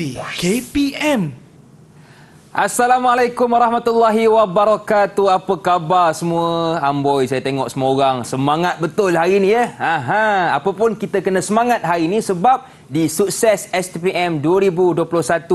TV KPM. Assalamualaikum warahmatullahi wabarakatuh. Apa khabar semua? Amboi, saya tengok semua orang semangat betul hari ni ya. Apa pun kita kena semangat hari ni sebab di Sukses STPM 2021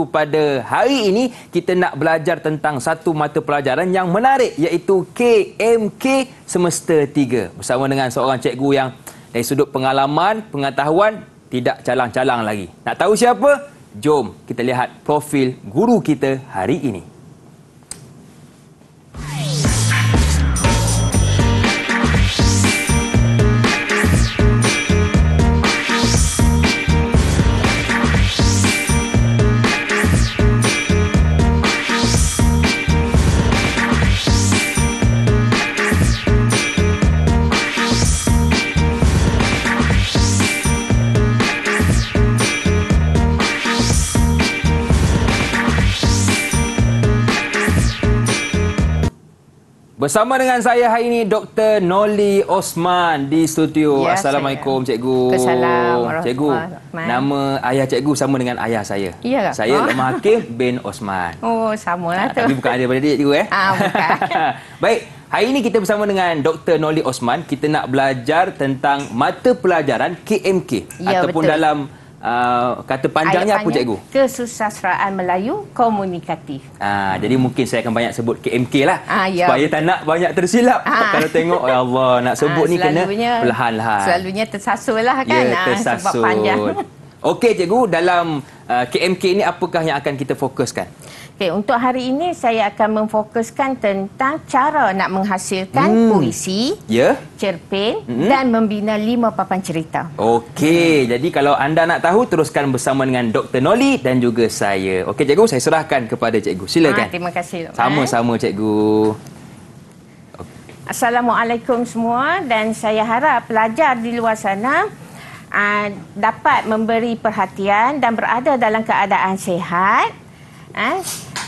pada hari ini kita nak belajar tentang satu mata pelajaran yang menarik iaitu KMK Semester 3 bersama dengan seorang cikgu yang dari sudut pengalaman, pengetahuan tidak calang-calang lagi. Nak tahu siapa? Jom kita lihat profil guru kita hari ini. Bersama dengan saya hari ini Dr. Noli Osman di studio. Ya, Assalamualaikum cikgu. Assalamualaikum. Cikgu, nama ayah cikgu sama dengan ayah saya. Ya. Saya Lemah Hakim bin Osman. Oh, samalah tu. Tapi bukan adik-beradik cikgu Bukan. Baik, hari ini kita bersama dengan Dr. Noli Osman. Kita nak belajar tentang mata pelajaran KMK Ya, ataupun betul. dalam kata panjangnya apa cikgu? Kesusasteraan Melayu Komunikatif. Jadi mungkin saya akan banyak sebut KMK lah. Ya. Supaya tak nak banyak tersilap. Kalau tengok, ya Allah, nak sebut ni kena perlahan-lahan. Selalunya tersasul lah kan. Ya, tersasul. Sebab panjang. Okey cikgu, dalam KMK ini apakah yang akan kita fokuskan? Okey, untuk hari ini saya akan memfokuskan tentang cara nak menghasilkan puisi, cerpen dan membina 5 papan cerita. Okey, jadi kalau anda nak tahu, teruskan bersama dengan Dr. Noli dan juga saya. Okey cikgu, saya serahkan kepada cikgu. Silakan. Terima kasih. Sama-sama cikgu. Assalamualaikum semua dan saya harap pelajar di luar sana dapat memberi perhatian dan berada dalam keadaan sihat,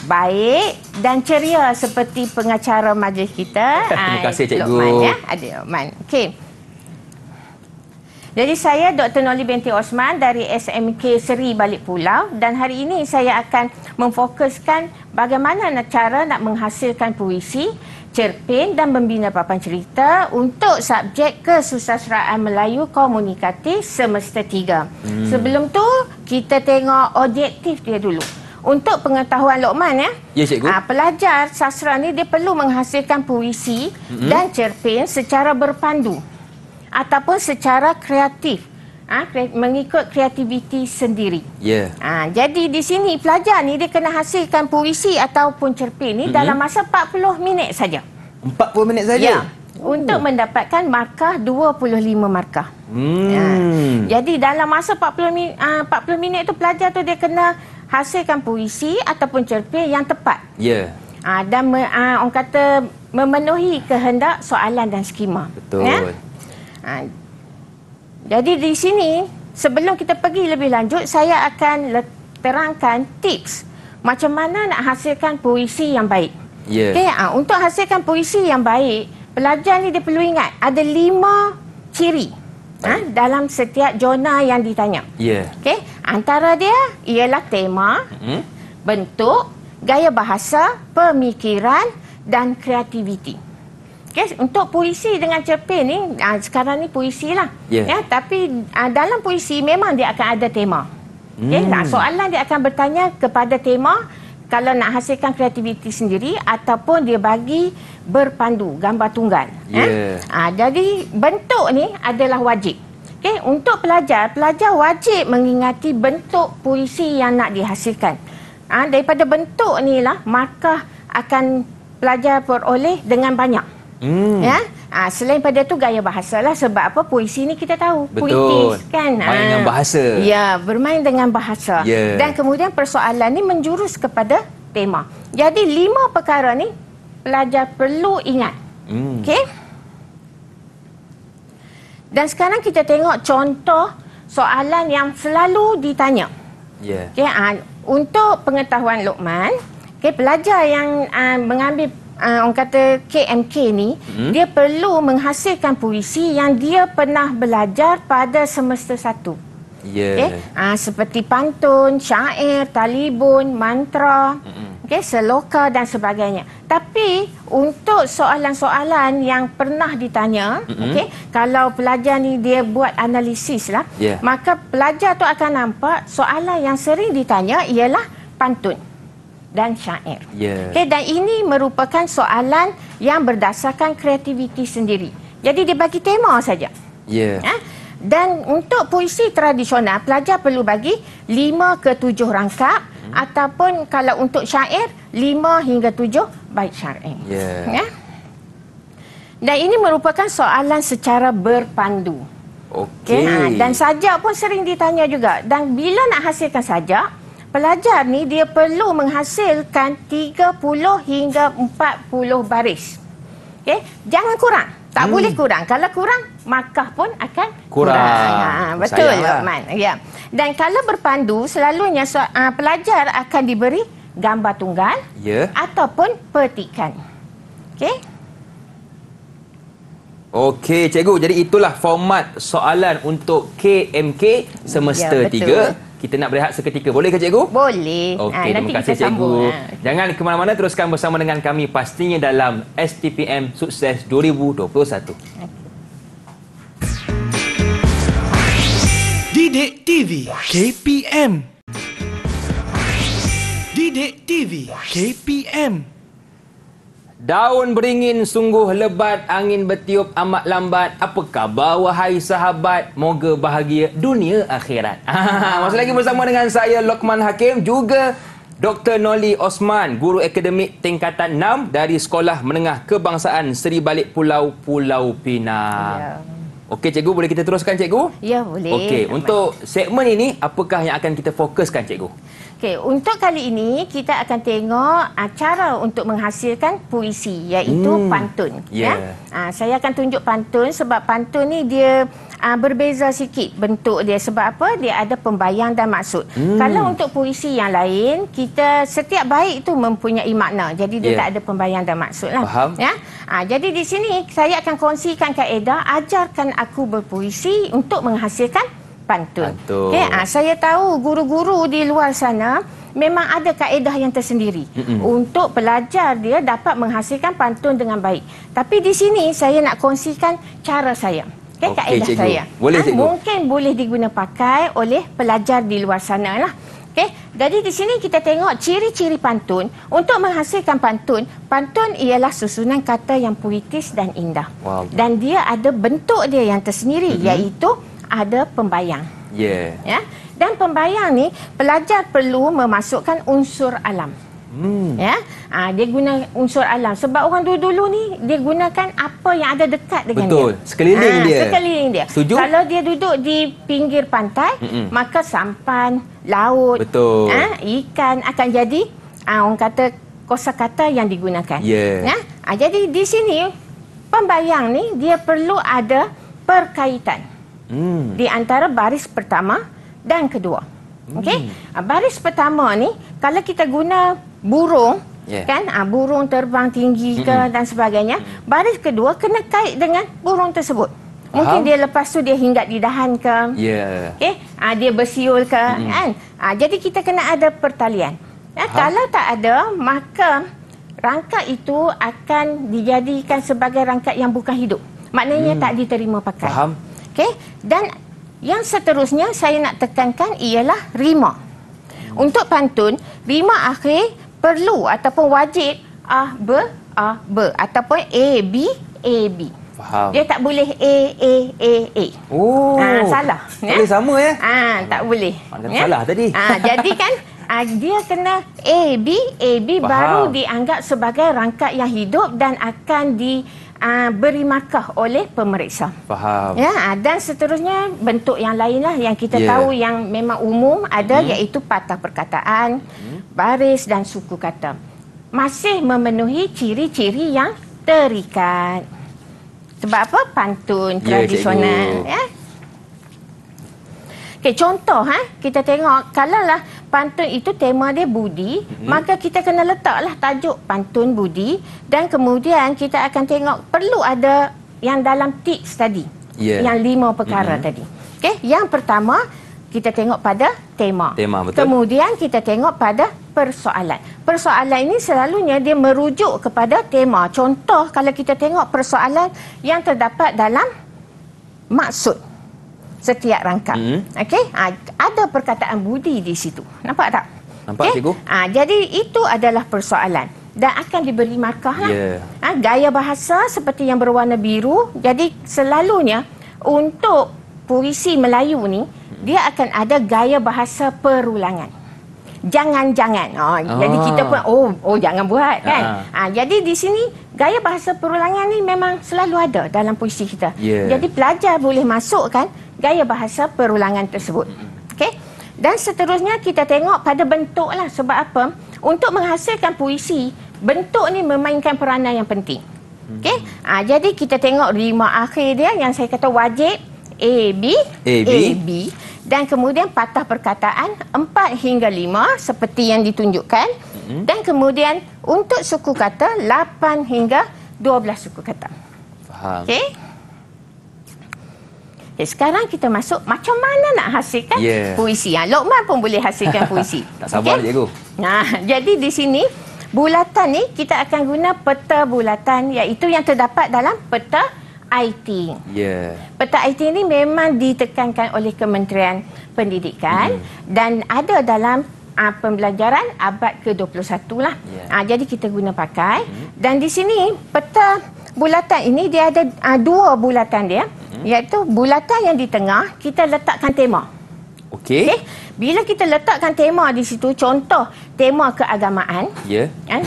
baik dan ceria seperti pengacara majlis kita. Terima kasih cikgu. Lokman, ya? Ada Lokman. Okey. Jadi saya Dr. Noli binti Osman dari SMK Seri Balik Pulau dan hari ini saya akan memfokuskan bagaimana cara nak menghasilkan puisi, cerpen dan membina papan cerita untuk subjek Kesusasteraan Melayu Komunikatif Semester 3. Sebelum tu kita tengok objektif dia dulu. Untuk pengetahuan Lokman ya cikgu. Pelajar sastra ni dia perlu menghasilkan puisi dan cerpen secara berpandu ataupun secara kreatif. Mengikut kreativiti sendiri. Ya. Jadi di sini pelajar ni dia kena hasilkan puisi ataupun cerpen ni dalam masa 40 minit saja. 40 minit saja? Ya. Untuk mendapatkan markah 25 markah. Jadi dalam masa 40 minit tu pelajar tu dia kena hasilkan puisi ataupun cerpen yang tepat. Ya. Dan orang kata memenuhi kehendak soalan dan skema. Betul. Ya? Jadi di sini sebelum kita pergi lebih lanjut saya akan terangkan tips macam mana nak hasilkan puisi yang baik. Ya. Okay, untuk hasilkan puisi yang baik, pelajar ni dia perlu ingat ada 5 ciri dalam setiap jurnal yang ditanya. Ya. Okay, antara dia ialah tema, bentuk, gaya bahasa, pemikiran dan kreativiti. Okay, untuk puisi dengan cerpen ni, sekarang ni puisi lah. Ya, tapi dalam puisi memang dia akan ada tema. Okay, soalan dia akan bertanya kepada tema kalau nak hasilkan kreativiti sendiri ataupun dia bagi berpandu, gambar tunggal. Jadi bentuk ni adalah wajib. Okay, untuk pelajar wajib mengingati bentuk puisi yang nak dihasilkan. Daripada bentuk ni lah markah akan pelajar peroleh dengan banyak. Selain pada tu gaya bahasa lah, sebab apa puisi ni kita tahu puitis kan. Main dengan bahasa. Ya, bermain dengan bahasa. Dan kemudian persoalan ni menjurus kepada tema. Jadi 5 perkara ni pelajar perlu ingat. Okey. Dan sekarang kita tengok contoh soalan yang selalu ditanya. Okay, untuk pengetahuan Lokman, pelajar yang mengambil orang kata KMK ni, dia perlu menghasilkan puisi yang dia pernah belajar pada semester 1. Ya. Seperti pantun, syair, talibun, mantra, seloka dan sebagainya. Tapi untuk soalan-soalan yang pernah ditanya, kalau pelajar ni dia buat analisis lah, maka pelajar tu akan nampak soalan yang sering ditanya ialah pantun dan syair. Dan ini merupakan soalan yang berdasarkan kreativiti sendiri. Jadi dia bagi tema saja. Dan untuk puisi tradisional, pelajar perlu bagi 5 ke 7 rangkap, ataupun kalau untuk syair 5 hingga 7 bait syar'i. Dan ini merupakan soalan secara berpandu. Dan sajak pun sering ditanya juga. Dan bila nak hasilkan sajak, pelajar ni dia perlu menghasilkan 30 hingga 40 baris. Jangan kurang. Tak boleh kurang. Kalau kurang, markah pun akan kurang. Betul, Lokman. Dan kalau berpandu, selalunya pelajar akan diberi gambar tunggal ataupun petikan. Okey, cikgu. Jadi itulah format soalan untuk KMK semester 3. Kita nak berehat seketika. Boleh ke cikgu? Boleh. Okey, terima kasih cikgu. Jangan ke mana-mana, teruskan bersama dengan kami pastinya dalam STPM Sukses 2021. Didik TV KPM. Didik TV KPM. Daun beringin sungguh lebat, angin bertiup amat lambat. Apa khabar wahai sahabat? Moga bahagia dunia akhirat. Masih lagi bersama dengan saya Lokman Hakim, juga Dr. Noli Osman, guru akademik tingkatan 6 dari Sekolah Menengah Kebangsaan Seri Balik Pulau, Pulau Pinang. Okey cikgu, boleh kita teruskan cikgu? Ya, boleh. Okey, untuk segmen ini apakah yang akan kita fokuskan cikgu? Okey, untuk kali ini kita akan tengok cara untuk menghasilkan puisi, iaitu pantun. Saya akan tunjuk pantun sebab pantun ni dia berbeza sikit bentuk dia. Sebab apa? Dia ada pembayang dan maksud. Kalau untuk puisi yang lain, kita setiap bait itu mempunyai makna. Jadi dia tak ada pembayang dan maksud lah. Faham. Jadi di sini saya akan kongsikan kaedah ajarkan aku berpuisi untuk menghasilkan pantun. Saya tahu guru-guru di luar sana memang ada kaedah yang tersendiri untuk pelajar dia dapat menghasilkan pantun dengan baik. Tapi di sini saya nak kongsikan cara saya. Kaedah cikgu. saya. Boleh, cikgu. Mungkin boleh diguna pakai oleh pelajar di luar sana lah. Jadi di sini kita tengok ciri-ciri pantun. Untuk menghasilkan pantun, pantun ialah susunan kata yang puitis dan indah. Dan dia ada bentuk dia yang tersendiri, iaitu ada pembayang. Dan pembayang ni pelajar perlu memasukkan unsur alam. Dia guna unsur alam sebab orang dulu ni dia gunakan apa yang ada dekat dengan dia. Sekeliling dia. Sekeliling dia. Setuju? Kalau dia duduk di pinggir pantai, maka sampan, laut, ikan akan jadi orang kata kosakata yang digunakan. Jadi di sini pembayang ni dia perlu ada perkaitan di antara baris pertama dan kedua. Baris pertama ni kalau kita guna burung, burung terbang tinggi ke dan sebagainya, baris kedua kena kait dengan burung tersebut. Mungkin dia lepas tu dia hinggat di dahan ke, dia bersiul ke, jadi kita kena ada pertalian. Kalau tak ada, maka rangkap itu akan dijadikan sebagai rangkap yang bukan hidup. Maknanya tak diterima pakai. Dan yang seterusnya saya nak tekankan ialah rima. Untuk pantun, rima akhir perlu ataupun wajib a, b, ataupun a, b, a, b. Dia tak boleh a. Salah. Tak boleh sama tak boleh. Salah tadi. Jadi kan dia kena a, b baru dianggap sebagai rangkap yang hidup dan akan beri markah oleh pemeriksa. Dan seterusnya bentuk yang lain lah yang kita tahu yang memang umum ada, iaitu patah perkataan, baris dan suku kata. Masih memenuhi ciri-ciri yang terikat. Sebab apa? Pantun tradisional. Contoh kita tengok kalaulah pantun itu tema dia budi, maka kita kena letaklah tajuk pantun budi dan kemudian kita akan tengok perlu ada yang dalam tips tadi. Yang 5 perkara tadi. Yang pertama, kita tengok pada tema. Tema, betul. Kemudian kita tengok pada persoalan. Persoalan ini selalunya dia merujuk kepada tema. Contoh, kalau kita tengok persoalan yang terdapat dalam maksud setiap rangkap. Okey, ada perkataan budi di situ. Nampak tak? Nampak, cikgu? Jadi itu adalah persoalan dan akan diberi markah lah. Gaya bahasa seperti yang berwarna biru. Jadi selalunya untuk puisi Melayu ni dia akan ada gaya bahasa perulangan. Jangan-jangan. Jadi kita pun jangan buat kan. Jadi di sini gaya bahasa perulangan ni memang selalu ada dalam puisi kita. Jadi pelajar boleh masukkan gaya bahasa perulangan tersebut. Okey. Dan seterusnya kita tengok pada bentuk lah. Sebab apa? Untuk menghasilkan puisi, bentuk ni memainkan peranan yang penting. Okey. Jadi kita tengok rima akhir dia yang saya kata wajib A, B. Dan kemudian patah perkataan 4 hingga 5 seperti yang ditunjukkan. Dan kemudian untuk suku kata 8 hingga 12 suku kata. Faham. Okey. Sekarang kita masuk macam mana nak hasilkan puisi. Lokman pun boleh hasilkan puisi. Tak sabar, cikgu. Jadi di sini bulatan ni kita akan guna peta bulatan iaitu yang terdapat dalam peta IT. Peta IT ni memang ditekankan oleh Kementerian Pendidikan dan ada dalam pembelajaran abad ke-21 lah. Jadi kita guna pakai dan di sini peta bulatan ini dia ada dua bulatan dia. Iaitu bulatan yang di tengah kita letakkan tema. Okey. Bila kita letakkan tema di situ, contoh tema keagamaan.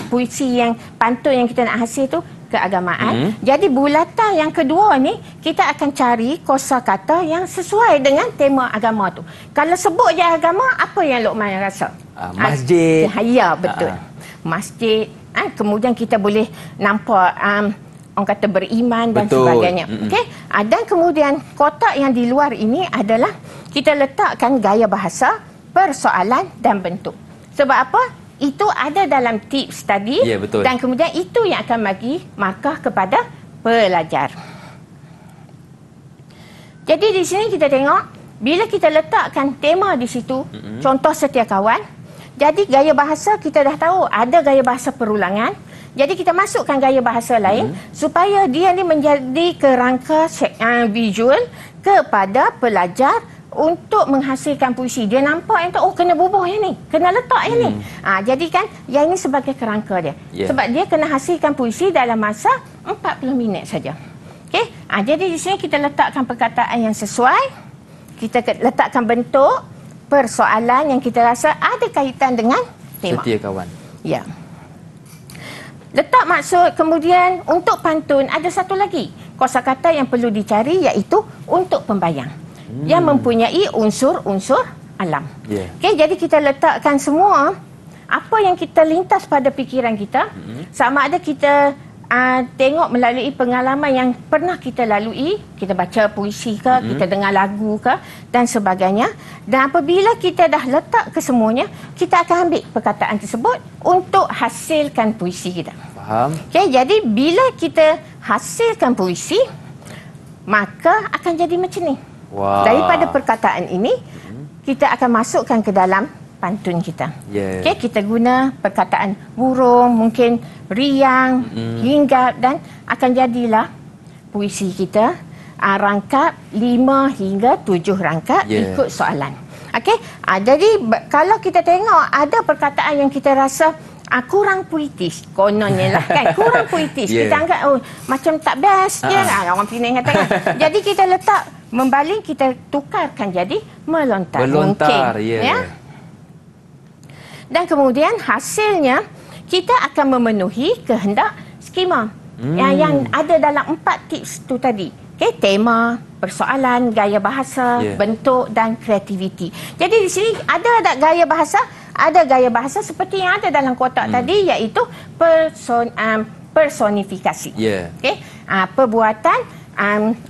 Puisi yang pantun yang kita nak hasil tu keagamaan. Jadi bulatan yang kedua ni kita akan cari kosakata yang sesuai dengan tema agama tu. Kalau sebut je agama, apa yang Lokman rasa? Masjid. Ya, betul. Masjid. Kemudian kita boleh nampak orang kata beriman dan sebagainya. Okey. Dan kemudian kotak yang di luar ini adalah kita letakkan gaya bahasa, persoalan dan bentuk. Sebab apa? Itu ada dalam tips tadi dan kemudian itu yang akan bagi markah kepada pelajar. Jadi di sini kita tengok bila kita letakkan tema di situ, contoh setia kawan. Jadi gaya bahasa kita dah tahu ada gaya bahasa perulangan. Jadi kita masukkan gaya bahasa lain supaya dia ni menjadi kerangka visual kepada pelajar untuk menghasilkan puisi. Dia nampak yang tu, kena bubuh yang ni, kena letak yang ni. Jadi kan yang ini sebagai kerangka dia. Sebab dia kena hasilkan puisi dalam masa 40 minit saja. Okey. Jadi di sini kita letakkan perkataan yang sesuai. Kita letakkan bentuk persoalan yang kita rasa ada kaitan dengan tema. Setia kawan. Ya. Letak maksud, kemudian untuk pantun ada satu lagi kosakata yang perlu dicari iaitu untuk pembayang yang mempunyai unsur-unsur alam. Okey, jadi kita letakkan semua apa yang kita lintas pada fikiran kita, sama ada kita tengok melalui pengalaman yang pernah kita lalui, kita baca puisi ke, kita dengar lagu ke dan sebagainya. Dan apabila kita dah letak kesemuanya, kita akan ambil perkataan tersebut untuk hasilkan puisi kita. Faham? Okey, jadi bila kita hasilkan puisi, maka akan jadi macam ni. Daripada perkataan ini, kita akan masukkan ke dalam pantun kita. Okey, kita guna perkataan burung, mungkin riang, hinggap dan akan jadilah puisi kita rangkap 5 hingga 7 rangkap ikut soalan. Okey, jadi kalau kita tengok ada perkataan yang kita rasa kurang puitis, kononnya lah kan, kurang puitis. Kita anggap macam tak best je lah, orang Penang kata kan. Jadi kita letak membaling, kita tukarkan jadi melontar. Melontar, ya. Dan kemudian hasilnya kita akan memenuhi kehendak skema yang ada dalam 4 tips tu tadi. Okay, tema, persoalan, gaya bahasa, bentuk dan kreativiti. Jadi di sini ada tak gaya bahasa? Ada gaya bahasa seperti yang ada dalam kotak tadi iaitu personifikasi. Okay? Perbuatan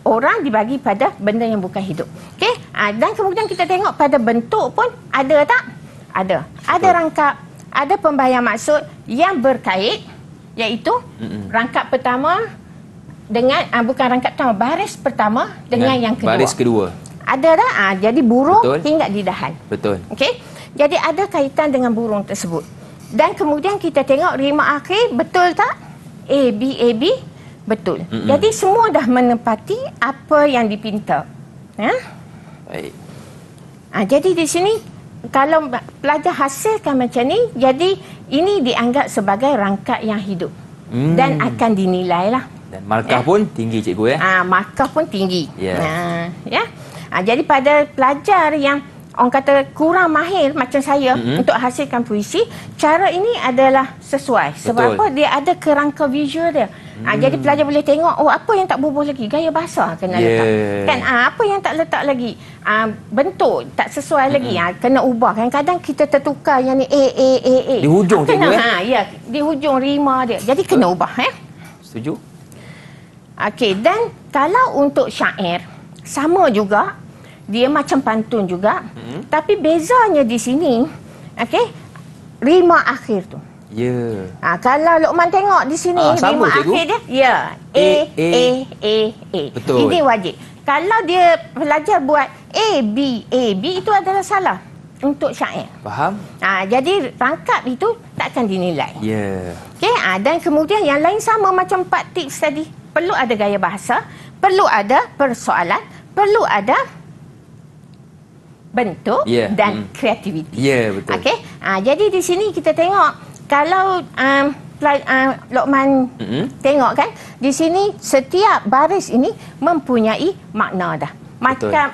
orang dibagi pada benda yang bukan hidup. Okay? Dan kemudian kita tengok pada bentuk pun ada tak? Ada. Ada rangkap, ada pembayang maksud yang berkait iaitu rangkap pertama dengan bukan rangkap pertama, baris pertama dengan yang kedua. Baris kedua. ada dah. Jadi burung Betul. hinggap di dahan. Betul. Okey. Jadi ada kaitan dengan burung tersebut. Dan kemudian kita tengok rima akhir betul tak? A, B, betul. Jadi semua dah menepati apa yang dipinta. Ya? Baik. Jadi di sini kalau pelajar hasilkan macam ni, jadi ini dianggap sebagai rangkap yang hidup. Dan akan dinilai lah. Dan markah pun tinggi cikgu Markah pun tinggi. Ya. Ya. Jadi pada pelajar yang orang kata kurang mahir macam saya untuk hasilkan puisi, cara ini adalah sesuai. Sebab Betul. apa? Dia ada kerangka visual dia. Jadi pelajar boleh tengok, apa yang tak bubuh lagi? Gaya bahasa kena letak. Kan apa yang tak letak lagi? Bentuk tak sesuai lagi. Kena ubah. Kadang-kadang kita tertukar yang ni A. Di hujung cikgu Ya, di hujung rima dia. Jadi kena ubah. Setuju? Okey, dan kalau untuk syair sama juga, dia macam pantun juga, tapi bezanya di sini, okey, rima akhir tu. Ya. Kalau Luqman tengok di sini sama, rima cikgu. akhir dia, A. Betul. Ini wajib. Kalau dia pelajar buat A, B, itu adalah salah untuk syair. Faham? Jadi rangkap itu takkan dinilai. Ya. Okey, dan kemudian yang lain sama macam 4 tips tadi. Perlu ada gaya bahasa, perlu ada persoalan, perlu ada bentuk dan kreativiti. Ya, betul. Okey. Jadi di sini kita tengok kalau Luqman tengok kan, di sini setiap baris ini mempunyai makna dah.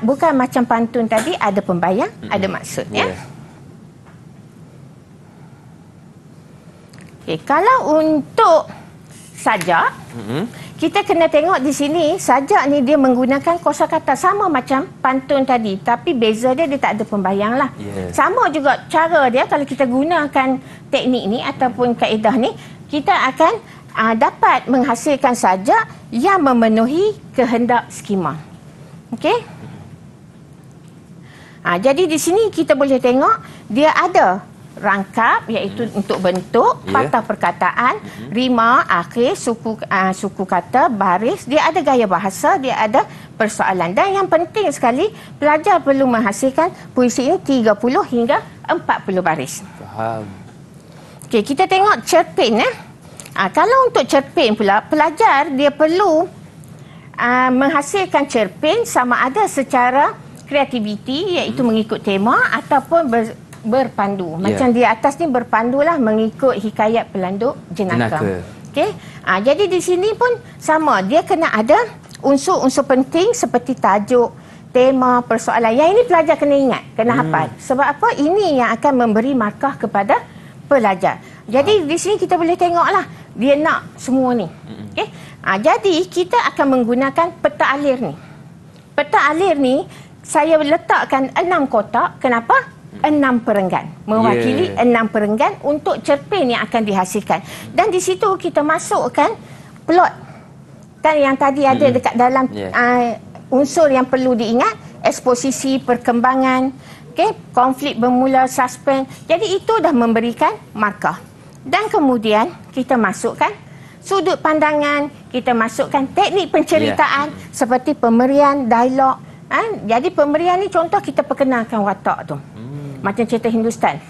Bukan macam pantun tadi ada pembayang, ada maksud ya. Okey, kalau untuk sajak, kita kena tengok di sini sajak ni dia menggunakan kosakata sama macam pantun tadi, tapi beza dia tak ada pembayang lah. Sama juga cara dia. Kalau kita gunakan teknik ni ataupun kaedah ni, kita akan dapat menghasilkan sajak yang memenuhi kehendak skema. Okey? Jadi di sini kita boleh tengok dia ada rangkap, iaitu untuk bentuk, patah perkataan, rima, akhir, suku kata, baris. Dia ada gaya bahasa, dia ada persoalan. Dan yang penting sekali, pelajar perlu menghasilkan puisi ini 30 hingga 40 baris. Faham. Okey, kita tengok cerpen. Kalau untuk cerpen pula, pelajar dia perlu menghasilkan cerpen sama ada secara kreativiti, iaitu mengikut tema, ataupun berpandu. Macam di atas ni berpandulah mengikut hikayat pelanduk jenaka. Okey. Jadi di sini pun sama, dia kena ada unsur-unsur penting seperti tajuk, tema, persoalan. Yang ini pelajar kena ingat, kena hafal. Sebab apa? Ini yang akan memberi markah kepada pelajar. Jadi di sini kita boleh tengoklah dia nak semua ni. Okey. Jadi kita akan menggunakan peta alir ni. Peta alir ni saya letakkan 6 kotak. Kenapa? 6 perenggan, mewakili 6 perenggan untuk cerpen yang akan dihasilkan. Dan di situ kita masukkan plot. Kan yang tadi ada dekat dalam unsur yang perlu diingat, eksposisi, perkembangan, konflik bermula, suspense. Jadi itu dah memberikan markah. Dan kemudian kita masukkan sudut pandangan, kita masukkan teknik penceritaan seperti pemberian dialog. Jadi pemberian ni contoh kita perkenalkan watak tu. Macam cerita Hindustan.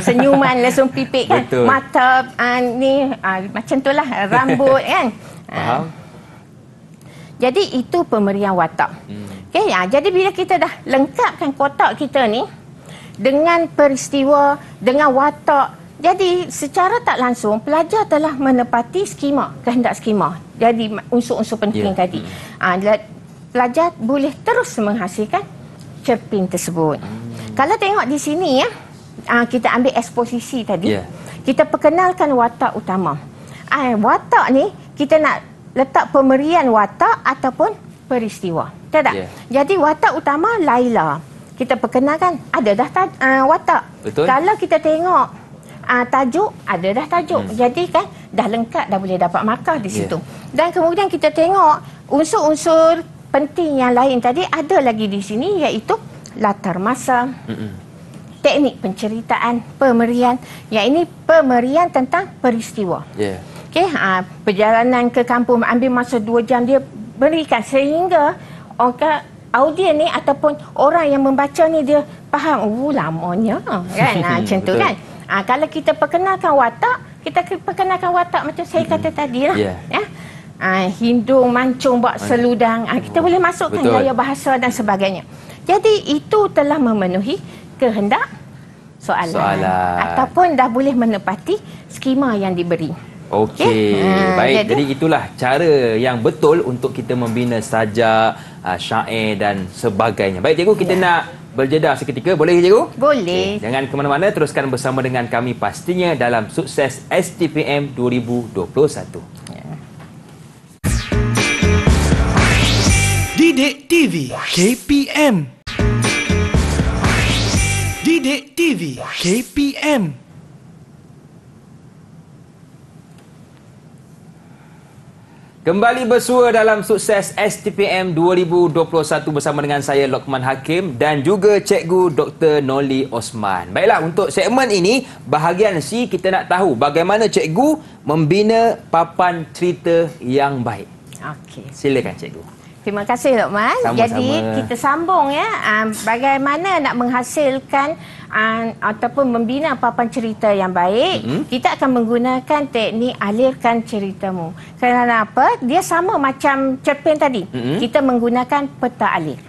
Senyuman langsung pipik kan. Betul. Mata ni macam itulah rambut kan. Faham. Jadi itu pemberian watak. Okey, jadi bila kita dah lengkapkan kotak kita ni dengan peristiwa, dengan watak, jadi secara tak langsung pelajar telah menepati skema, kehendak skema. Jadi unsur-unsur penting tadi. Pelajar boleh terus menghasilkan cerpen tersebut. Kalau tengok di sini kita ambil eksposisi tadi. Kita perkenalkan watak utama. Watak ni kita nak letak pemberian watak ataupun peristiwa. Tak? Jadi watak utama Laila. Kita perkenalkan ada dah watak. Betul. Kalau kita tengok tajuk, ada dah tajuk. Jadi kan dah lengkap, dah boleh dapat markah di situ. Dan kemudian kita tengok unsur-unsur penting yang lain tadi ada lagi di sini, iaitu latar masa, teknik penceritaan, pemberian. Yang ini pemberian tentang peristiwa. Okey, perjalanan ke kampung ambil masa 2 jam, dia berikan sehingga orang audien ni ataupun orang yang membaca ni dia faham, lamanya kan, macam tu kan. Kalau kita perkenalkan watak, macam saya kata tadi lah. Hindung, mancung, buat seludang. Kita boleh masukkan gaya bahasa dan sebagainya. Jadi itu telah memenuhi kehendak soalan. Ataupun dah boleh menepati skema yang diberi. Okey, baik. Jadi itulah cara yang betul untuk kita membina sajak, syair dan sebagainya. Baik cikgu, kita nak berjeda seketika. Boleh cikgu? Boleh. Jangan ke mana-mana, teruskan bersama dengan kami pastinya dalam Sukses STPM 2021. Didik TV KPM. Didik TV KPM. Kembali bersua dalam Sukses STPM 2021 bersama dengan saya Lokman Hakim dan juga Cikgu Dr. Noli Osman. Baiklah, untuk segmen ini, bahagian C, kita nak tahu bagaimana cikgu membina papan cerita yang baik. Okey. Silakan cikgu. Terima kasih Lokman. Sama-sama. Jadi kita sambung ya, bagaimana nak menghasilkan ataupun membina papan cerita yang baik. Kita akan menggunakan teknik alirkan ceritamu. Kerana apa? Dia sama macam cerpen tadi. Kita menggunakan peta alir.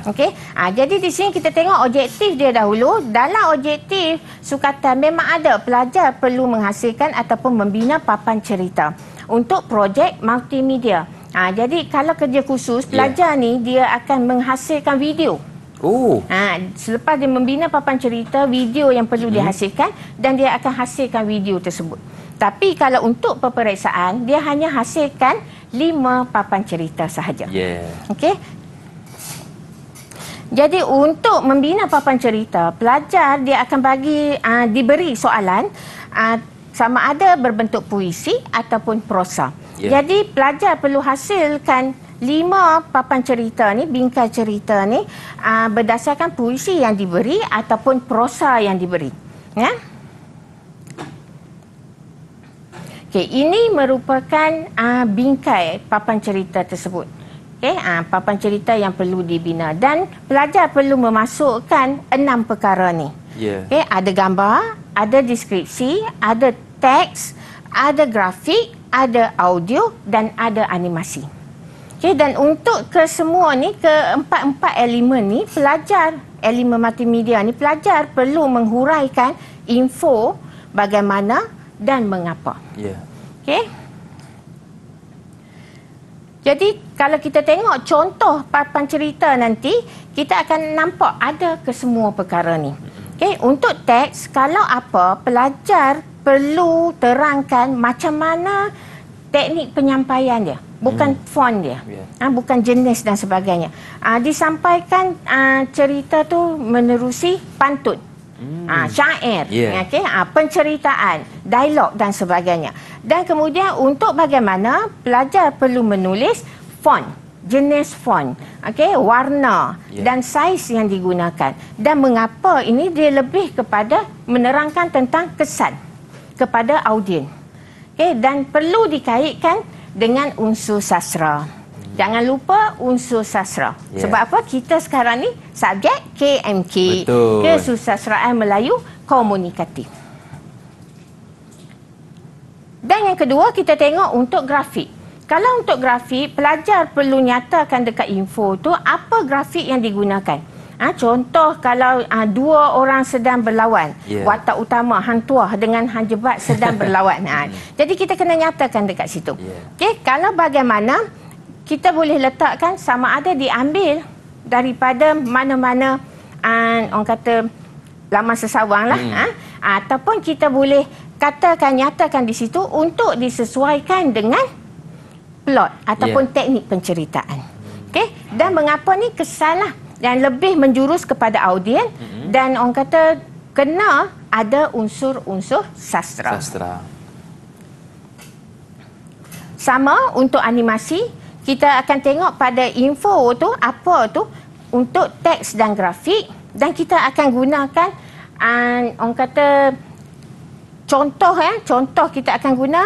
Okey. Jadi di sini kita tengok objektif dia dahulu. Dalam objektif sukatan memang ada pelajar perlu menghasilkan ataupun membina papan cerita untuk projek multimedia. Jadi kalau kerja khusus, pelajar ni dia akan menghasilkan video. Selepas dia membina papan cerita, video yang perlu dihasilkan dan dia akan hasilkan video tersebut. Tapi kalau untuk peperiksaan, dia hanya hasilkan 5 papan cerita sahaja. Okey. Jadi untuk membina papan cerita, pelajar dia akan diberi soalan sama ada berbentuk puisi ataupun prosa. Jadi pelajar perlu hasilkan 5 papan cerita ni, bingkai cerita ni berdasarkan puisi yang diberi ataupun prosa yang diberi. Okey, ini merupakan bingkai papan cerita tersebut. Okey, papan cerita yang perlu dibina dan pelajar perlu memasukkan 6 perkara ni. Okey, ada gambar, ada deskripsi, ada teks, ada grafik, ada audio dan ada animasi. Okey, dan untuk kesemua ni, keempat-empat elemen ni, elemen multimedia ni, pelajar perlu menghuraikan info bagaimana dan mengapa. Okey. Jadi kalau kita tengok contoh papan cerita nanti, kita akan nampak ada kesemua perkara ni. Okey, untuk teks, kalau apa, pelajar perlu terangkan macam mana teknik penyampaian dia, bukan font dia, bukan jenis dan sebagainya. Disampaikan cerita tu menerusi pantun, syair, okay? Penceritaan, dialog dan sebagainya. Dan kemudian untuk bagaimana pelajar perlu menulis font, jenis font, okay? Warna dan saiz yang digunakan. Dan mengapa ini dia lebih kepada menerangkan tentang kesan kepada audien. Okay, dan perlu dikaitkan dengan unsur sastra. Jangan lupa unsur sastra. Sebab apa? Kita sekarang ni subjek KMK, Kesusastraan Melayu Komunikatif. Dan yang kedua, kita tengok untuk grafik. Kalau untuk grafik, pelajar perlu nyatakan dekat info tu apa grafik yang digunakan. Contoh kalau 2 orang sedang berlawan, watak utama Hang Tuah dengan Hang Jebat sedang berlawan. Jadi kita kena nyatakan dekat situ. Okey, kalau bagaimana kita boleh letakkan sama ada diambil daripada mana-mana orang kata laman sesawang lah, ataupun kita boleh nyatakan di situ untuk disesuaikan dengan plot ataupun teknik penceritaan. Okey, dan mengapa ni kesan lah yang lebih menjurus kepada audien dan orang kata kena ada unsur-unsur sastra. Sama untuk animasi, kita akan tengok pada info tu apa tu untuk teks dan grafik, dan kita akan gunakan orang kata contoh kita akan guna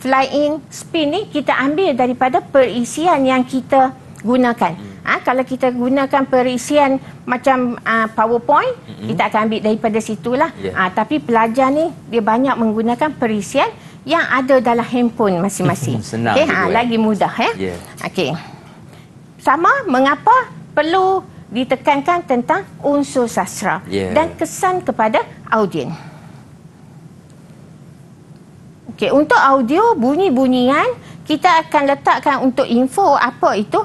flying spin ni, kita ambil daripada perisian yang kita gunakan. Kalau kita gunakan perisian macam PowerPoint, kita akan ambil daripada situlah. Tapi pelajar ni dia banyak menggunakan perisian yang ada dalam handphone masing-masing. Senang lagi mudah Okey. Sama, mengapa perlu ditekankan tentang unsur sastra dan kesan kepada audien. Okey, untuk audio bunyi-bunyian kita akan letakkan untuk info apa itu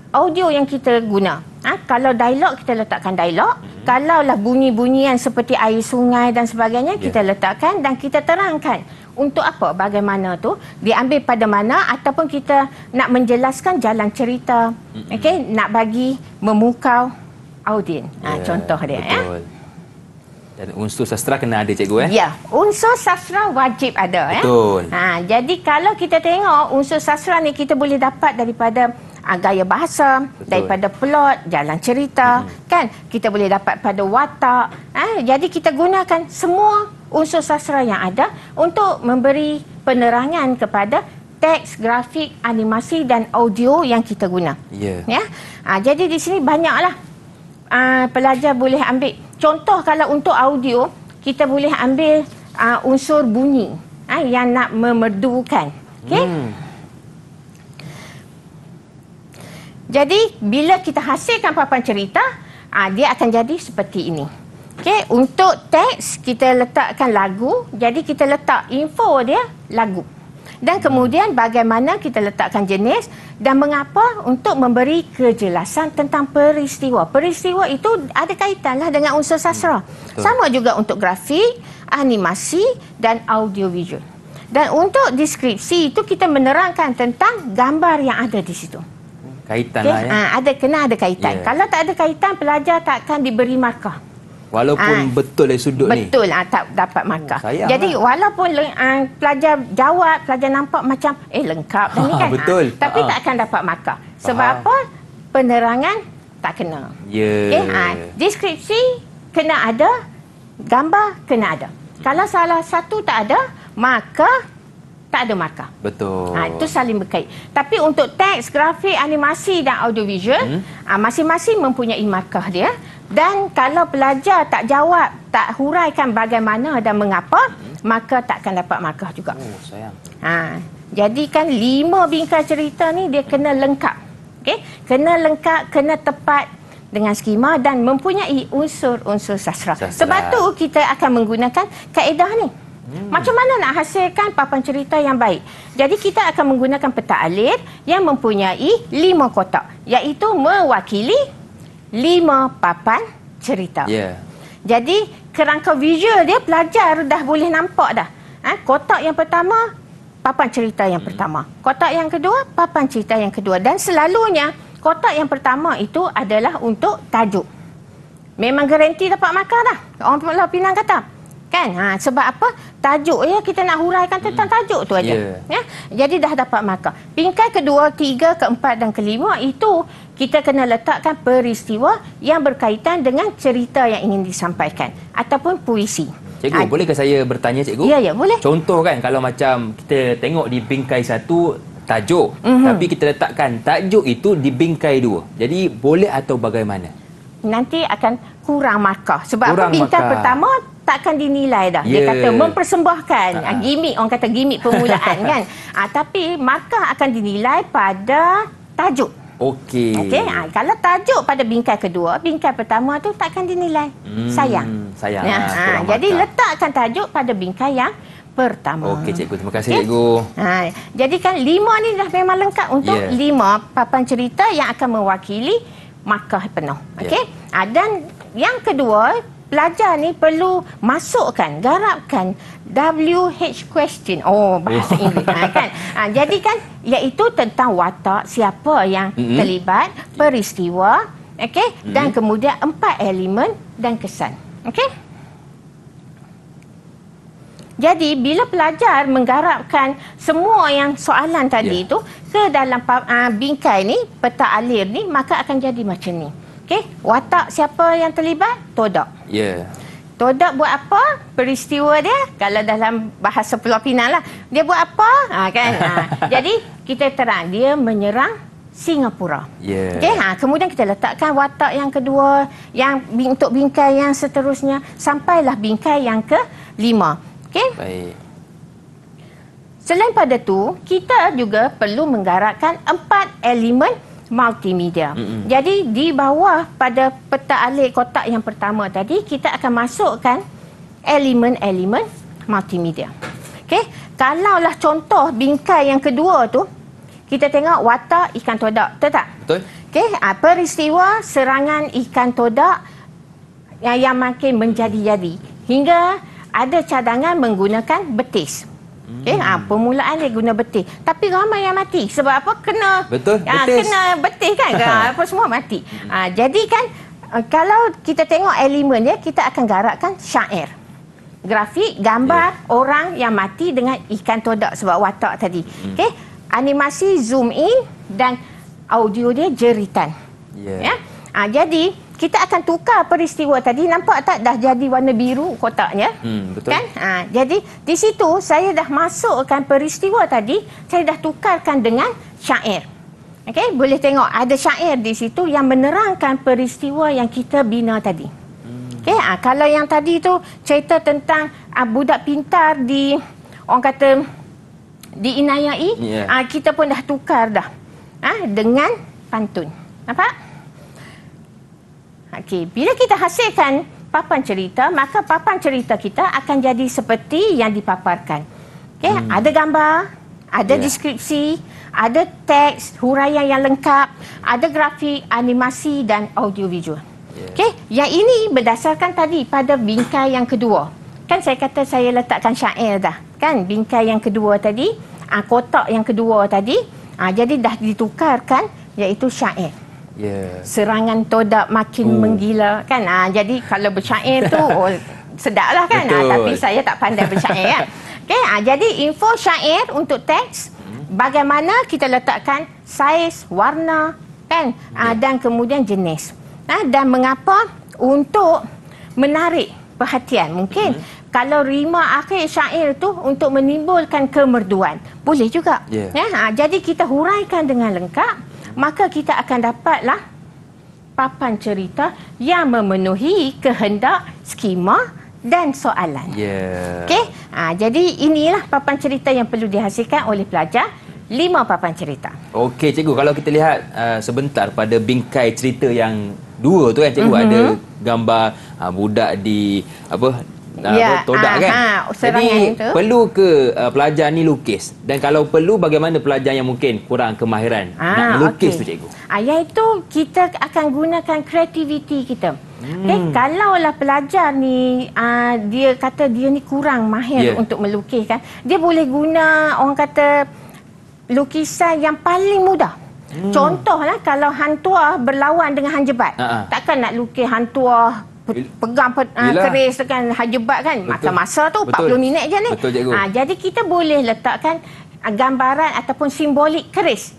audio yang kita guna. Kalau dialog kita letakkan dialog, kalaulah bunyi-bunyian seperti air sungai dan sebagainya kita letakkan dan kita terangkan untuk apa, bagaimana tu diambil pada mana, ataupun kita nak menjelaskan jalan cerita, okey, nak bagi memukau audien. Contoh dia betul. Dan unsur sastra kena ada, cikgu Ya, unsur sastra wajib ada. Betul. Jadi kalau kita tengok unsur sastra ni kita boleh dapat daripada gaya bahasa, daripada plot, jalan cerita, kan? Kita boleh dapat pada watak. Jadi kita gunakan semua unsur sastra yang ada untuk memberi penerangan kepada teks, grafik, animasi dan audio yang kita guna. Jadi di sini banyaklah pelajar boleh ambil. Contoh kalau untuk audio, kita boleh ambil unsur bunyi yang nak memerdukan. Okey? Jadi bila kita hasilkan papan cerita, dia akan jadi seperti ini. Okey, untuk teks kita letakkan lagu, jadi kita letak info dia lagu. Dan kemudian bagaimana kita letakkan jenis dan mengapa untuk memberi kejelasan tentang peristiwa. Peristiwa itu ada kaitanlah dengan unsur sastra. Sama juga untuk grafik, animasi dan audiovisual. Dan untuk deskripsi itu kita menerangkan tentang gambar yang ada di situ. Kaitan lah kena ada kaitan. Kalau tak ada kaitan, pelajar tak akan diberi markah. Walaupun betul dari sudut ni. Betul, tak dapat markah. Jadi lah. walaupun pelajar jawab, pelajar nampak macam lengkap dan ni kan. Betul. Tapi tak akan dapat markah. Sebab apa? Penerangan tak kena. Deskripsi kena ada, gambar kena ada. Kalau salah satu tak ada, maka tak ada markah. Betul. Itu saling berkait. Tapi untuk teks, grafik, animasi dan audiovisual, masing-masing mempunyai markah dia. Dan kalau pelajar tak jawab, tak huraikan bagaimana dan mengapa, maka tak akan dapat markah juga. Sayang. Jadi kan 5 bingkai cerita ni dia kena lengkap. Okey? Kena lengkap, kena tepat dengan skema dan mempunyai unsur-unsur sastra. Sebab tu kita akan menggunakan kaedah ni. Macam mana nak hasilkan papan cerita yang baik? Jadi kita akan menggunakan peta alir yang mempunyai 5 kotak, iaitu mewakili 5 papan cerita. Jadi kerangka visual dia pelajar dah boleh nampak dah. Kotak yang pertama, papan cerita yang pertama. Kotak yang kedua, papan cerita yang kedua. Dan selalunya kotak yang pertama itu adalah untuk tajuk. Memang garanti dapat markah dah. Orang Pulau Pinang kata. Kan? Sebab apa? Tajuk kita nak huraikan tentang tajuk tu aja. Jadi dah dapat markah. Bingkai kedua, ketiga, keempat dan kelima itu kita kena letakkan peristiwa yang berkaitan dengan cerita yang ingin disampaikan ataupun puisi. Cikgu, bolehkah saya bertanya, cikgu? Ya, boleh. Contoh kan, kalau macam kita tengok di bingkai 1 tajuk, tapi kita letakkan tajuk itu di bingkai 2. Jadi boleh atau bagaimana? Nanti akan kurang markah. Sebab bingkai pertama takkan dinilai dah. Dia kata mempersembahkan gimmick, orang kata gimmick permulaan kan. Tapi markah akan dinilai pada tajuk. Okey. Kalau tajuk pada bingkai kedua, bingkai pertama tu takkan dinilai. Sayang. Jadi letakkan tajuk pada bingkai yang pertama. Okey, cikgu. Terima kasih, cikgu. Jadi kan 5 ni dah memang lengkap untuk 5 papan cerita yang akan mewakili markah penuh. Dan yang kedua, pelajar ni perlu masukkan, garapkan WH question. Bahasa Inggeris kan. Jadi kan iaitu tentang watak, siapa yang terlibat, peristiwa, dan kemudian 4 elemen dan kesan. Jadi bila pelajar menggarapkan semua yang soalan tadi itu ke dalam bingkai ni, peta alir ni, maka akan jadi macam ni. Watak siapa yang terlibat? Todak. Todak buat apa? Peristiwa dia, kalau dalam bahasa Pulau Pinang lah, dia buat apa? Jadi kita terang, dia menyerang Singapura. Yeah. Okey, kemudian kita letakkan watak yang kedua, yang untuk bingkai yang seterusnya sampailah bingkai yang ke-5. Okey? Baik. Selain pada tu, kita juga perlu menggarakkan 4 elemen multimedia. Jadi di bawah pada peta alik kotak yang pertama tadi, kita akan masukkan elemen-elemen multimedia. Okey, kalaulah contoh bingkai yang kedua tu, kita tengok watak ikan todak, betul tak? Betul. Okey, peristiwa serangan ikan todak yang makin menjadi-jadi hingga ada cadangan menggunakan betis. Okey, permulaan dia guna betis. Tapi ramai yang mati. Sebab apa? Kena Betul, betis. kena betis kan? Apa semua mati. Jadi kan kalau kita tengok elemen dia, kita akan garakkan syair. Grafik, gambar orang yang mati dengan ikan todak sebab watak tadi. Okey, animasi zoom in dan audio dia jeritan. Ya. Jadi kita akan tukar peristiwa tadi. Nampak tak dah jadi warna biru kotaknya? Betul. Kan? Jadi di situ saya dah masukkan peristiwa tadi, saya dah tukarkan dengan syair. Okey, boleh tengok ada syair di situ yang menerangkan peristiwa yang kita bina tadi. Okey, kalau yang tadi tu cerita tentang budak pintar orang kata diinayai, kita pun dah tukar dah dengan pantun. Nampak? Okey, bila kita hasilkan papan cerita, maka papan cerita kita akan jadi seperti yang dipaparkan. Okey, ada gambar, ada deskripsi, ada teks, huraian yang lengkap, ada grafik, animasi dan audio visual. Okey, yang ini berdasarkan tadi pada bingkai yang kedua. Kan saya kata saya letakkan syair dah. Kan bingkai yang kedua tadi, kotak yang kedua tadi, jadi dah ditukarkan iaitu syair. Serangan todak makin menggila kan. Jadi kalau bersyair tu sedaplah kan. Tapi saya tak pandai bersyair kan. Okey, jadi info syair untuk teks, bagaimana kita letakkan saiz, warna kan, dan kemudian jenis. Dan mengapa untuk menarik perhatian. Mungkin kalau rima akhir syair tu untuk menimbulkan kemerduan. Boleh juga. Jadi kita huraikan dengan lengkap, maka kita akan dapatlah papan cerita yang memenuhi kehendak, skema dan soalan. Okey, jadi inilah papan cerita yang perlu dihasilkan oleh pelajar. 5 papan cerita. Okey, cikgu, kalau kita lihat sebentar pada bingkai cerita yang 2 tu kan, cikgu, ada gambar budak di todak kan. Jadi perlu ke pelajar ni lukis? Dan kalau perlu, bagaimana pelajar yang mungkin kurang kemahiran nak melukis tu, cikgu? Iaitu kita akan gunakan kreativiti kita. Kalaulah pelajar ni dia kata dia ni kurang mahir untuk melukis kan, dia boleh guna orang kata lukisan yang paling mudah. Contohlah kalau hantuah berlawan dengan hanjebat. Takkan nak lukis hantuah pegang keris dengan hanjebat kan. Macam masa tu 40 minit je ni. Jadi kita boleh letakkan gambaran ataupun simbolik keris.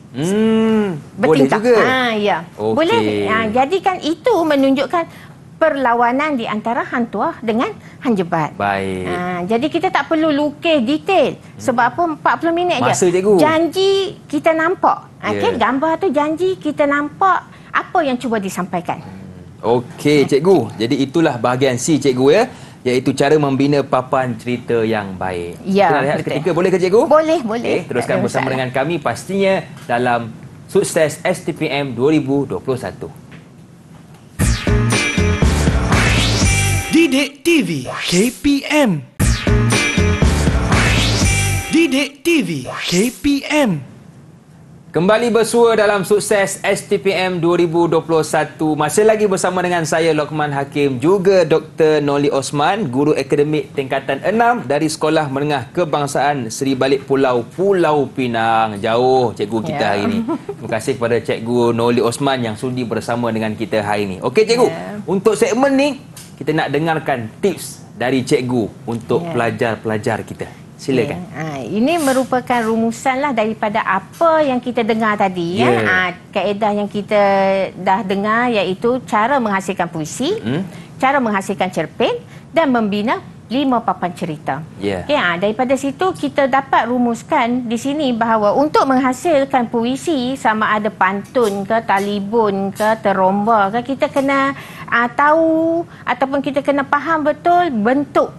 Boleh juga. Boleh. Jadi kan itu menunjukkan perlawanan di antara hantuah dengan hanjebat. Baik. Jadi kita tak perlu lukis detail. Sebab apa? 40 minit masa je. Cikgu. Janji kita nampak. Gambar tu janji kita nampak apa yang cuba disampaikan. Okey, cikgu. Jadi itulah bahagian C, cikgu ya. Iaitu cara membina papan cerita yang baik. Kita lihat ketika, boleh ke cikgu? Boleh. Okay, teruskan bersama dengan kami pastinya dalam Sukses STPM 2021. Didik TV KPM. Didik TV KPM. Kembali bersua dalam Sukses STPM 2021. Masih lagi bersama dengan saya, Lokman Hakim, juga Dr. Noli Osman, guru akademik tingkatan 6 dari Sekolah Menengah Kebangsaan Seri Balik Pulau Pinang. Jauh cikgu kita hari ini. Terima kasih kepada Cikgu Noli Osman yang sudi bersama dengan kita hari ini. Okey cikgu, untuk segmen ni kita nak dengarkan tips dari cikgu untuk pelajar-pelajar kita. Silakan. Ini merupakan rumusan lah daripada apa yang kita dengar tadi. Kaedah yang kita dah dengar iaitu cara menghasilkan puisi, cara menghasilkan cerpen dan membina 5 papan cerita. Ya. Okay, daripada situ kita dapat rumuskan di sini bahawa untuk menghasilkan puisi sama ada pantun ke, talibun ke, teromba ke, kita kena tahu ataupun kita kena faham betul bentuk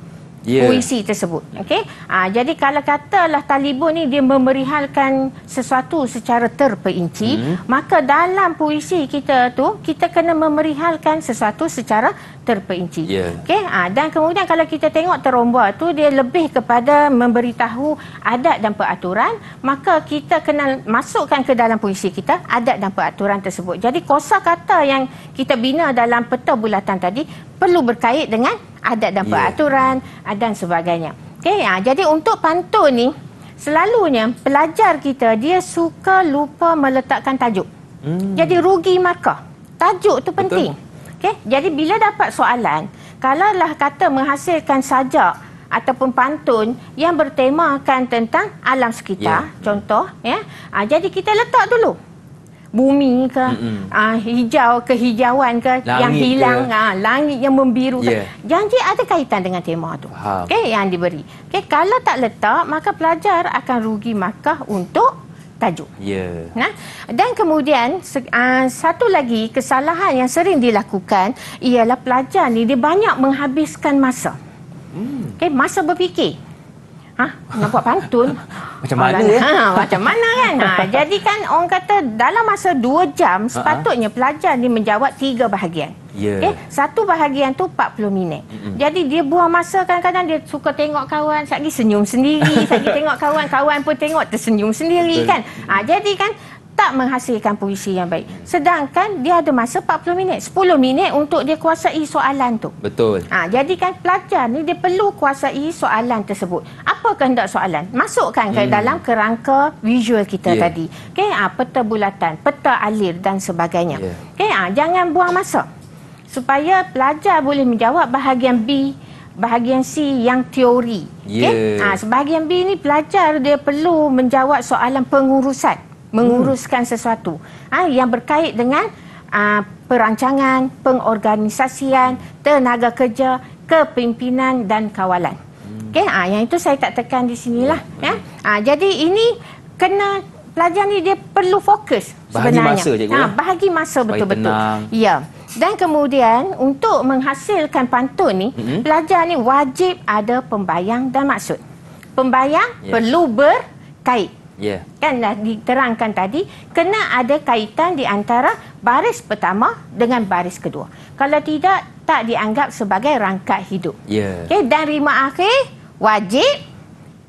puisi tersebut. Okey. Jadi kalau katalah talibun ni dia memerihalkan sesuatu secara terperinci, maka dalam puisi kita tu kita kena memerihalkan sesuatu secara terperinci. Okey. Dan kemudian kalau kita tengok teromba tu dia lebih kepada memberitahu adat dan peraturan, maka kita kena masukkan ke dalam puisi kita adat dan peraturan tersebut. Jadi kosakata yang kita bina dalam peta bulatan tadi perlu berkait dengan adat dan peraturan dan sebagainya. Okey, jadi untuk pantun ni selalunya pelajar kita dia suka lupa meletakkan tajuk. Jadi rugi markah. Tajuk tu penting. Okey, jadi bila dapat soalan, kalaulah kata menghasilkan sajak ataupun pantun yang bertemakan tentang alam sekitar, contoh jadi kita letak dulu bumi ke, hijau kehijauan ke, langit yang hilang, langit yang membiru ke. Janji ada kaitan dengan tema tu. Okey, yang diberi. Okey, kalau tak letak, maka pelajar akan rugi markah untuk tajuk. Dan kemudian satu lagi kesalahan yang sering dilakukan ialah pelajar ni dia banyak menghabiskan masa. Okey, masa berfikir. Nak buat pantun macam mana macam mana kan. Jadi kan orang kata dalam masa 2 jam sepatutnya pelajar ni menjawab 3 bahagian. Okay? Satu bahagian tu 40 minit. Jadi dia buang masa, kadang-kadang dia suka tengok kawan, sekali senyum sendiri, sekali tengok kawan pun tengok tersenyum sendiri kan. Jadi kan tak menghasilkan puisi yang baik. Sedangkan dia ada masa 40 minit, 10 minit untuk dia kuasai soalan tu. Betul. Jadi kan pelajar ni dia perlu kuasai soalan tersebut. Apa kehendak soalan? Masukkan ke dalam kerangka visual kita tadi. Okey, peta bulatan, peta alir dan sebagainya. Okey, jangan buang masa. Supaya pelajar boleh menjawab bahagian B, bahagian C yang teori. Okey. Sebahagian B ni pelajar dia perlu menjawab soalan pengurusan. Menguruskan sesuatu yang berkait dengan perancangan, pengorganisasian, tenaga kerja, kepimpinan dan kawalan. Okey, yang itu saya tak tekan di sinilah. Jadi ini kena pelajar ni dia perlu fokus sebenarnya. Bahagi masa, cikgu. Bahagi masa betul-betul. Ya. Dan kemudian untuk menghasilkan pantun ni, pelajar ni wajib ada pembayang dan maksud. Pembayang perlu berkait. Kan dah diterangkan tadi, kena ada kaitan di antara baris pertama dengan baris kedua. Kalau tidak, tak dianggap sebagai rangkap hidup. Okay, dan rima akhir wajib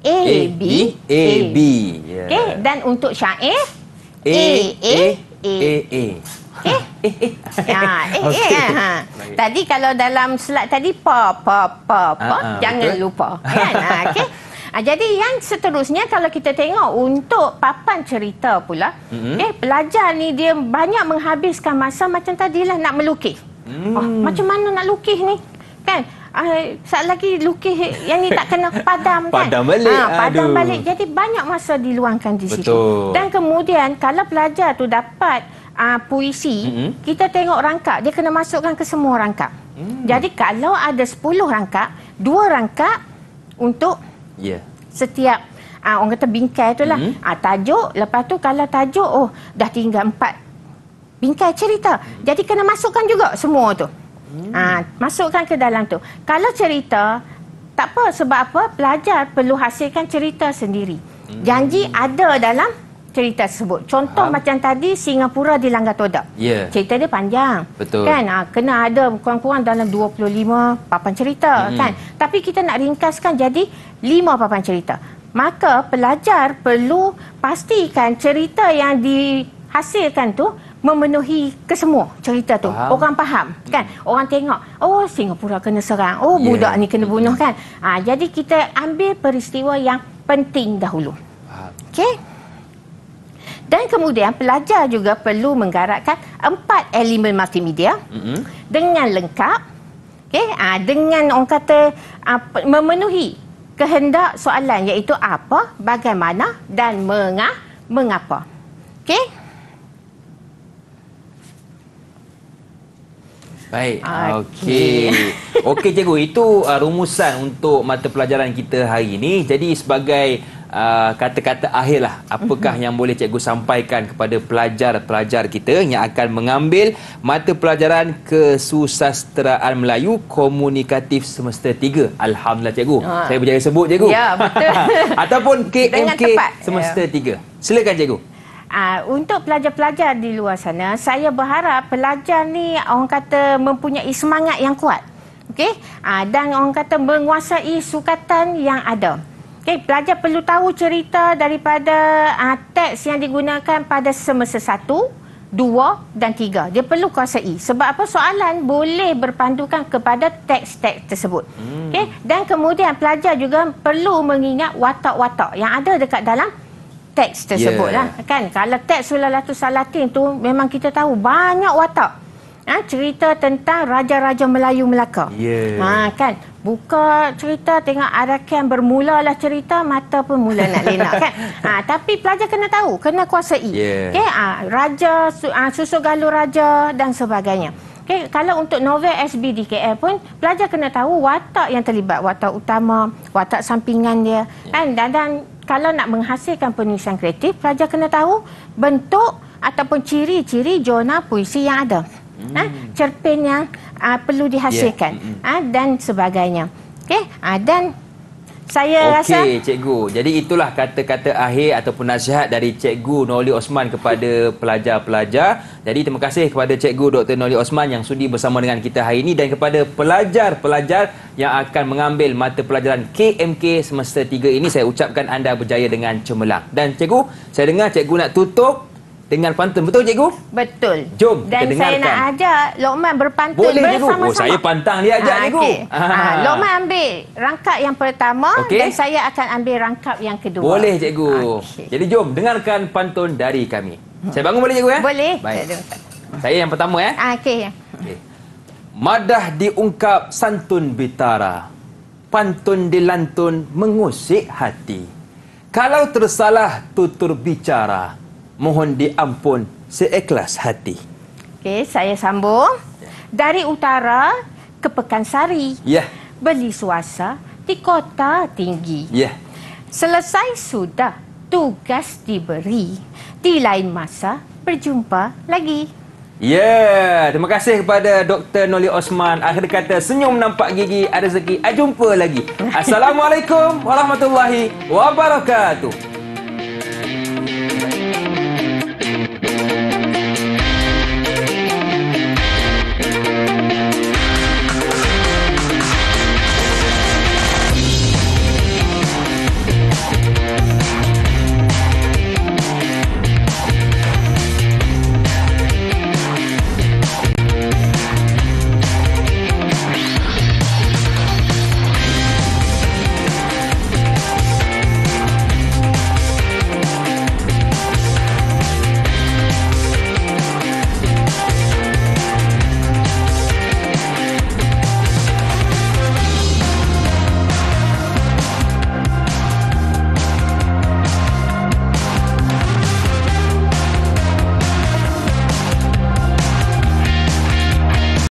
A, B. Okay, dan untuk syair A. Okay. Tadi kalau dalam slide tadi pa, jangan lupa. Kan? Okay. Jadi yang seterusnya kalau kita tengok untuk papan cerita pula, pelajar ni dia banyak menghabiskan masa macam tadilah nak melukis. Macam mana nak lukis ni? Kan? Saat lagi lukis yang ni tak kena padam kan? Padam balik. Padam balik. Jadi banyak masa diluangkan di situ. Dan kemudian kalau pelajar tu dapat puisi, kita tengok rangkap. Dia kena masukkan ke semua rangkap. Jadi kalau ada 10 rangkap, 2 rangkap untuk setiap orang kata bingkai tu lah. Tajuk, lepas tu kalau tajuk dah tinggal 4 bingkai cerita. Jadi kena masukkan juga semua tu. Masukkan ke dalam tu. Kalau cerita, tak apa, sebab apa? Pelajar perlu hasilkan cerita sendiri. Janji ada dalam cerita tersebut. Contoh macam tadi Singapura dilanggar todak. Cerita dia panjang. Betul. Kan? Kena ada kurang-kurang dalam 25 papan cerita kan. Tapi kita nak ringkaskan jadi 5 papan cerita. Maka pelajar perlu pastikan cerita yang dihasilkan tu memenuhi kesemua cerita tu. Orang faham kan? Orang tengok, Singapura kena serang, budak ni kena bunuh kan. Jadi kita ambil peristiwa yang penting dahulu. Okey. Dan kemudian pelajar juga perlu menggarakkan 4 elemen multimedia dengan lengkap, dengan orang kata memenuhi kehendak soalan, iaitu apa, bagaimana dan mengapa. Okey. Baik. Okey. Okey cikgu, itu rumusan untuk mata pelajaran kita hari ini. Jadi sebagai kata-kata akhir lah, apakah yang boleh cikgu sampaikan kepada pelajar-pelajar kita yang akan mengambil mata pelajaran Kesusasteraan Melayu Komunikatif Semester 3? Alhamdulillah cikgu. Saya berjaya sebut cikgu. Ya, betul. Ataupun KMK tepat. Semester 3. Silakan cikgu. Untuk pelajar-pelajar di luar sana, saya berharap pelajar ni orang kata mempunyai semangat yang kuat. Okey? Dan orang kata menguasai sukatan yang ada. Okey, pelajar perlu tahu cerita daripada teks yang digunakan pada semester 1, 2 dan 3. Dia perlu kuasai. Sebab apa? Soalan boleh berpandukan kepada teks-teks tersebut. Okey? Dan kemudian pelajar juga perlu mengingat watak-watak yang ada dekat dalam teks tersebut lah. Kan? Kalau teks Sulalatus Salatin tu memang kita tahu banyak watak. Cerita tentang Raja-Raja Melayu Melaka. Kan? Buka cerita, tengok Arakan, bermulalah cerita, mata pun mula nak lenak kan. Tapi pelajar kena tahu, kena kuasai. Okay? Raja, Susuk Galuh Raja dan sebagainya. Okay? Kalau untuk novel SBDKL pun, pelajar kena tahu watak yang terlibat, watak utama, watak sampingan dia. Kan? Dan kalau nak menghasilkan penulisan kreatif, pelajar kena tahu bentuk ataupun ciri-ciri jurnal puisi yang ada. Cerpen yang perlu dihasilkan dan sebagainya. Okey, dan saya rasa cikgu. Jadi itulah kata-kata akhir ataupun nasihat dari Cikgu Nurli Osman kepada pelajar-pelajar. Jadi terima kasih kepada Cikgu Dr. Nurli Osman yang sudi bersama dengan kita hari ini, dan kepada pelajar-pelajar yang akan mengambil mata pelajaran KMK semester 3 ini, saya ucapkan anda berjaya dengan cemerlang. Dan cikgu, saya dengar cikgu nak tutup dengan pantun. Betul cikgu? Betul. Jom dan kita dengarkan. Saya nak ajak Lokman berpantun bersama-sama. Oh, saya pantang dia ajak cikgu. Lokman ambil rangkap yang pertama dan saya akan ambil rangkap yang kedua. Boleh cikgu. Jadi jom dengarkan pantun dari kami. Saya bangun boleh cikgu ya? Boleh. Baik. Saya yang pertama ya. Okey. Madah diungkap santun bitara, pantun dilantun mengusik hati. Kalau tersalah tutur bicara, mohon diampun seikhlas hati. Okey, saya sambung. Dari utara ke Pekansari. Beli suasa di kota tinggi. Selesai sudah tugas diberi. Di lain masa berjumpa lagi. Terima kasih kepada Dr. Nurli Osman. Akhir kata, senyum nampak gigi, ada rezeki, jumpa lagi. Assalamualaikum warahmatullahi wabarakatuh.